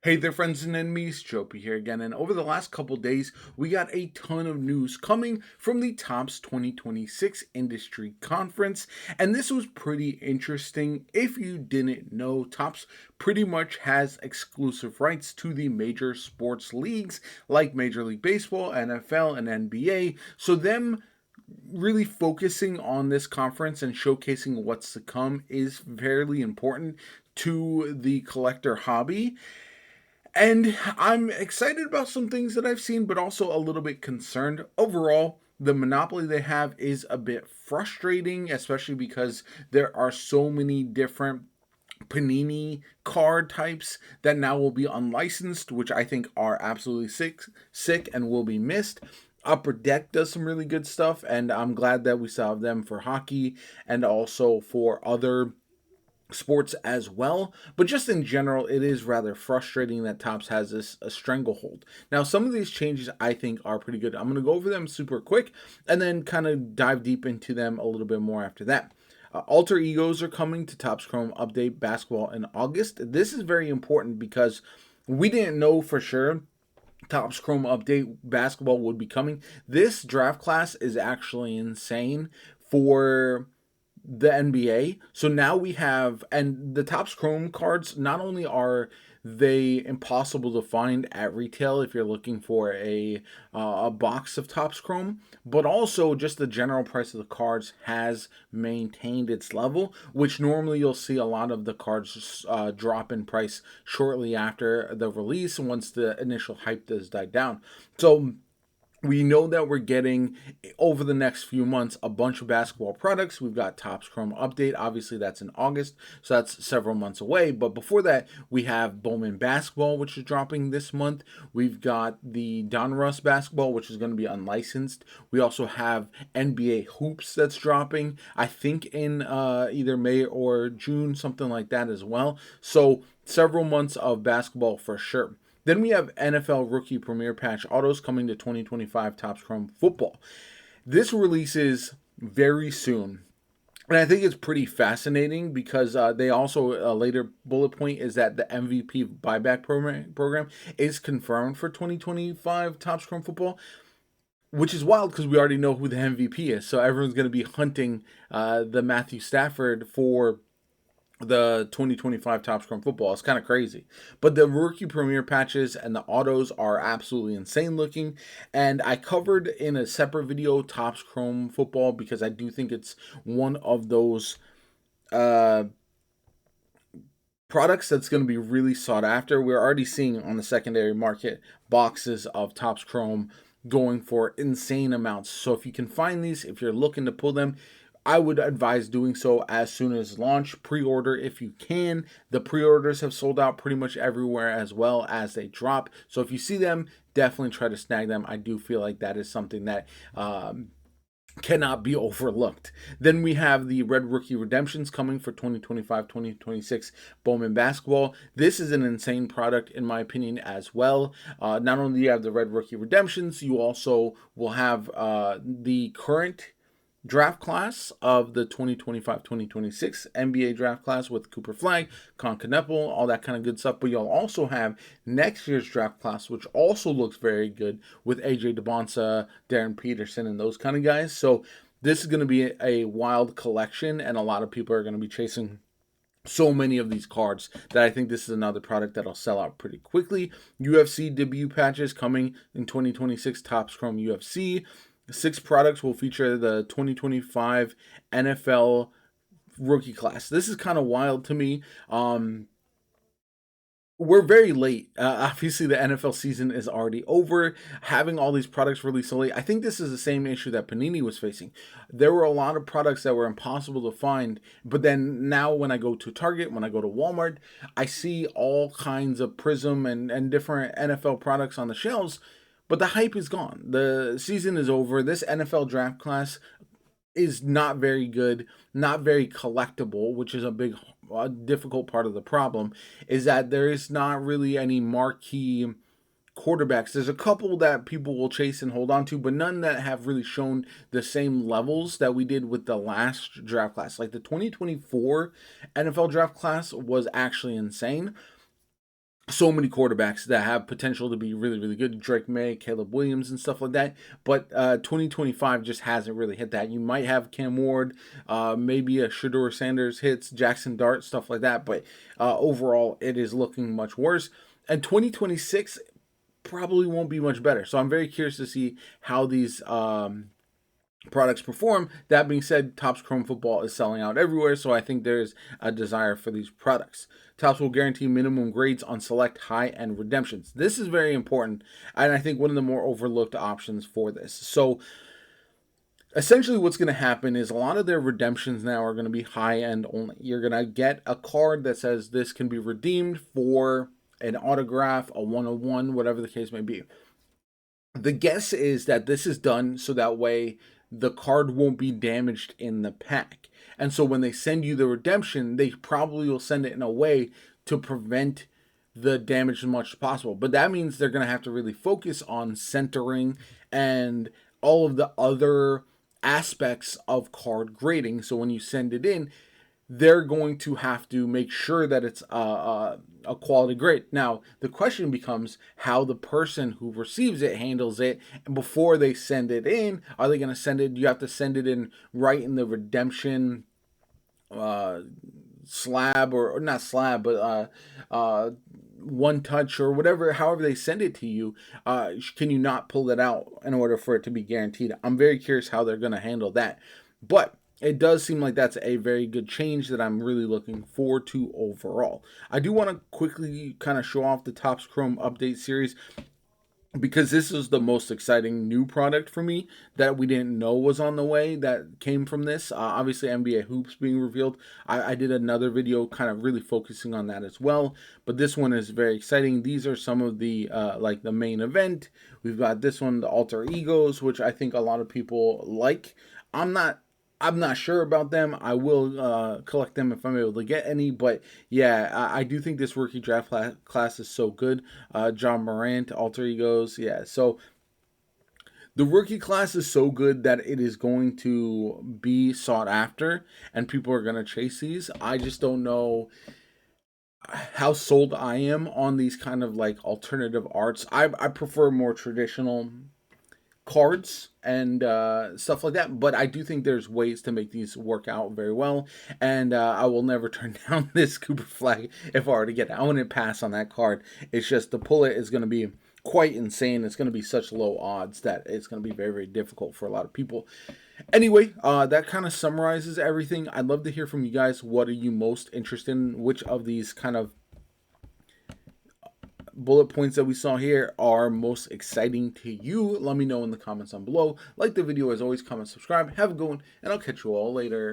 Hey there, friends and enemies. Jopi here again. And over the last couple days, we got a ton of news coming from the Topps 2026 Industry Conference. And this was pretty interesting. If you didn't know, Topps pretty much has exclusive rights to the major sports leagues like Major League Baseball, NFL, and NBA. So, them really focusing on this conference and showcasing what's to come is fairly important to the collector hobby. And I'm excited about some things that I've seen, but also a little bit concerned. Overall, the monopoly they have is a bit frustrating, especially because there are so many different Panini card types that now will be unlicensed, which I think are absolutely sick and will be missed. Upper Deck does some really good stuff, and I'm glad that we still have them for hockey and also for other sports as well. But just in general, it is rather frustrating that Topps has this a stranglehold. Now, some of these changes I think are pretty good. I'm going to go over them super quick and then kind of dive deep into them a little bit more after that. Alter Egos are coming to Topps Chrome Update Basketball in August. This is very important because we didn't know for sure Topps Chrome Update Basketball would be coming. This draft class is actually insane for the NBA. So now we have, and the Topps Chrome cards, not only are they impossible to find at retail if you're looking for a box of Topps Chrome, but also just the general price of the cards has maintained its level, which normally you'll see a lot of the cards drop in price shortly after the release once the initial hype does die down. So we know that we're getting over the next few months a bunch of basketball products. We've got Topps Chrome Update. Obviously, that's in August, so that's several months away. But before that, we have Bowman Basketball, which is dropping this month. We've got the Donruss Basketball, which is going to be unlicensed. We also have NBA Hoops that's dropping, I think in either May or June, something like that as well. So several months of basketball for sure. Then we have NFL Rookie Premier Patch Autos coming to 2025 Topps Chrome Football. This releases very soon. And I think it's pretty fascinating because they also, a later bullet point is that the MVP buyback program is confirmed for 2025 Topps Chrome Football, which is wild because we already know who the MVP is. So everyone's going to be hunting the Matthew Stafford for the 2025 Topps Chrome Football. It's kind of crazy. But the rookie premier patches and the autos are absolutely insane looking. And I covered in a separate video Topps Chrome Football because I do think it's one of those uh, products that's going to be really sought after. We're already seeing on the secondary market boxes of Topps Chrome going for insane amounts. So if you can find these, if you're looking to pull them, I would advise doing so as soon as launch. Pre-order if you can. The pre-orders have sold out pretty much everywhere as well as they drop. So if you see them, definitely try to snag them. I do feel like that is something that cannot be overlooked. Then we have the Red Rookie Redemptions coming for 2025-2026 Bowman Basketball. This is an insane product in my opinion as well. Not only do you have the Red Rookie Redemptions, you also will have the current draft class of the 2025-2026 NBA draft class with Cooper Flag, Con Kneppel, all that kind of good stuff. But you'll also have next year's draft class, which also looks very good with AJ DeBonsa, Darren Peterson, and those kind of guys. So this is going to be a wild collection, and a lot of people are going to be chasing so many of these cards that I think this is another product that'll sell out pretty quickly. UFC debut patches coming in 2026 Topps Chrome UFC. 6 products will feature the 2025 NFL rookie class. This is kind of wild to me. We're very late. Obviously, the NFL season is already over. Having all these products released so late, I think this is the same issue that Panini was facing. There were a lot of products that were impossible to find, but then now when I go to Target, when I go to Walmart, I see all kinds of Prism and different NFL products on the shelves, but the hype is gone. The season is over. This NFL draft class is not very good, not very collectible, which is a difficult part of the problem, is that there is not really any marquee quarterbacks. There's a couple that people will chase and hold on to, but none that have really shown the same levels that we did with the last draft class. Like the 2024 NFL draft class was actually insane. so many quarterbacks that have potential to be really, really good. Drake May, Caleb Williams, and stuff like that. But 2025 just hasn't really hit that. You might have Cam Ward, maybe a Shedeur Sanders hits, Jackson Dart, stuff like that. But overall, it is looking much worse. And 2026 probably won't be much better. So I'm very curious to see how these products perform. That being said, Topps Chrome Football is selling out everywhere, so I think there's a desire for these products. Topps will guarantee minimum grades on select high-end redemptions. This is very important, and I think one of the more overlooked options for this. So essentially what's going to happen is a lot of their redemptions now are going to be high-end only. You're going to get a card that says this can be redeemed for an autograph, a one-on-one, whatever the case may be. The guess is that this is done so that way the card won't be damaged in the pack. And so when they send you the redemption, they probably will send it in a way to prevent the damage as much as possible. But that means they're going to have to really focus on centering and all of the other aspects of card grading. So when you send it in, they're going to have to make sure that it's a quality grade. Now, the question becomes how the person who receives it handles it. And before they send it in, are they going to send it? You have to send it in right in the redemption slab or not slab, but one touch or whatever, however they send it to you. Can you not pull it out in order for it to be guaranteed? I'm very curious how they're going to handle that. But it does seem like that's a very good change that I'm really looking forward to overall. I do want to quickly kind of show off the Topps Chrome update series because this is the most exciting new product for me that we didn't know was on the way that came from this. Obviously, NBA Hoops being revealed. I did another video kind of really focusing on that as well, but this one is very exciting. These are some of the like the main event. We've got this one, the Alter Egos, which I think a lot of people like. I'm not sure about them. I will collect them if I'm able to get any. But yeah, I do think this rookie draft class is so good. John Morant, Alter Egos. Yeah, so the rookie class is so good that it is going to be sought after and people are going to chase these. I just don't know how sold I am on these kind of like alternative arts. I prefer more traditional cards and stuff like that, but I do think there's ways to make these work out very well, and I will never turn down this Cooper Flag if I were to get it. I wouldn't pass on that card. It's just to pull it is going to be quite insane. It's going to be such low odds that it's going to be very, very difficult for a lot of people. Anyway, that kind of summarizes everything. I'd love to hear from you guys. What are you most interested in? Which of these kind of bullet points that we saw here are most exciting to you? Let me know in the comments down below. Like the video as always, comment, subscribe. Have a good one, and I'll catch you all later.